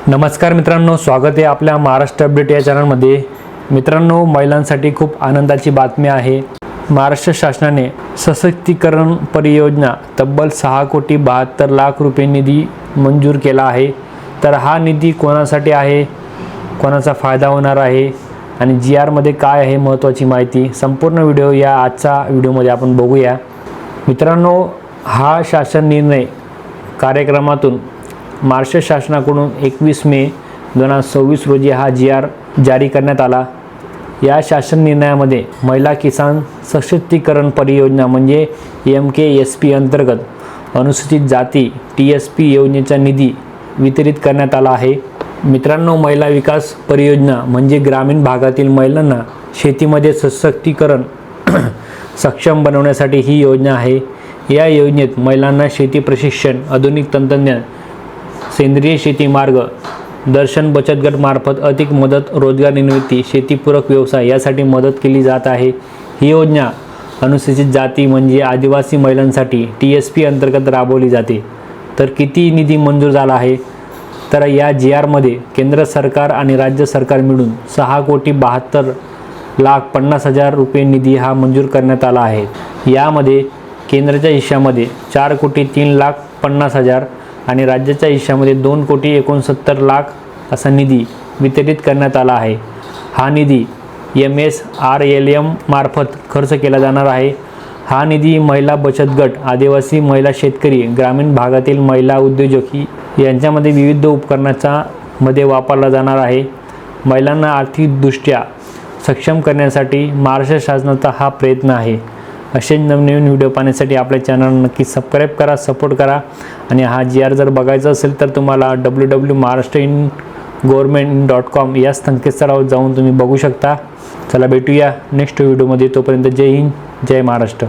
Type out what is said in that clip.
नमस्कार मित्रांनो, स्वागत आहे आपल्या महाराष्ट्र अपडेट या चॅनलमध्ये। मित्रांनो, महिलांसाठी खूप आनंदाची बातमी आहे। महाराष्ट्र शासनाने सशक्तीकरण परियोजना तब्बल 6,72,00,000 रुपये निधी मंजूर केला आहे। तर हा निधी कोणासाठी आहे, कोणाचा फायदा होणार आहे आणि GR मध्ये काय आहे महत्त्वाची माहिती संपूर्ण व्हिडिओ या आजच्या व्हिडिओमध्ये आपण बघूया। मित्रांनो, हा शासन निर्णय कार्यक्रमातून महाराष्ट्र शासनाकडून 21 मे 2026 रोजी हा GR जारी करण्यात आला। या शासन निर्णयामध्ये महिला किसान सशक्तीकरण परियोजना म्हणजे MKSP अंतर्गत अनुसूचित जाती TSP योजनेचा निधी वितरित करण्यात आला आहे। मित्रांनो, महिला विकास परियोजना म्हणजे ग्रामीण भागातील महिलांना शेतीमध्ये सशक्तीकरण सक्षम बनवण्यासाठी ही योजना आहे। या योजनेत महिलांना शेती प्रशिक्षण, आधुनिक तंत्रज्ञान, सेंद्रिय शेती मार्ग दर्शन, बचत गट मार्फत अधिक मदत, रोजगार निर्मिती, शेतीपूरक व्यवसाय यासाठी मदत केली जात आहे। ही योजना अनुसूचित जाती म्हणजे आदिवासी महिलांसाठी TSP अंतर्गत राबवली जाते। तर किती निधी मंजूर झाला आहे, तर या GR मध्ये केंद्र सरकार आणि राज्य सरकार मिळून 6,72,50,000 रुपये निधी हा मंजूर करण्यात आला आहे। यामध्ये केंद्राच्या हिश्श्यामध्ये 4,03,50,000 आणि राज्याच्या हिश्श्यामध्ये 2,69,00,000 असा निधी वितरित करण्यात आला आहे। हा निधी MSRLM मार्फत खर्च केला जाणार आहे। हा निधी महिला बचत गट, आदिवासी महिला शेतकरी, ग्रामीण भागातील महिला उद्योजक यांच्यामध्ये विविध उपकरणाचा मध्ये वापरला जाणार आहे। महिलांना आर्थिकदृष्ट्या सक्षम करण्यासाठी महाराष्ट्र शासनाचा हा प्रयत्न आहे। असे नवनवीन व्हिडिओ पाहण्यासाठी आपल्या चॅनल नक्की सबस्क्राईब करा, सपोर्ट करा आणि हा GR जर बघायचा असेल तर तुम्हाला www.maharashtraingovernment.com या संकेतस्थळावर जाऊन तुम्ही बघू शकता। चला भेटूया नेक्स्ट व्हिडिओमध्ये। तोपर्यंत जय हिंद, जय महाराष्ट्र।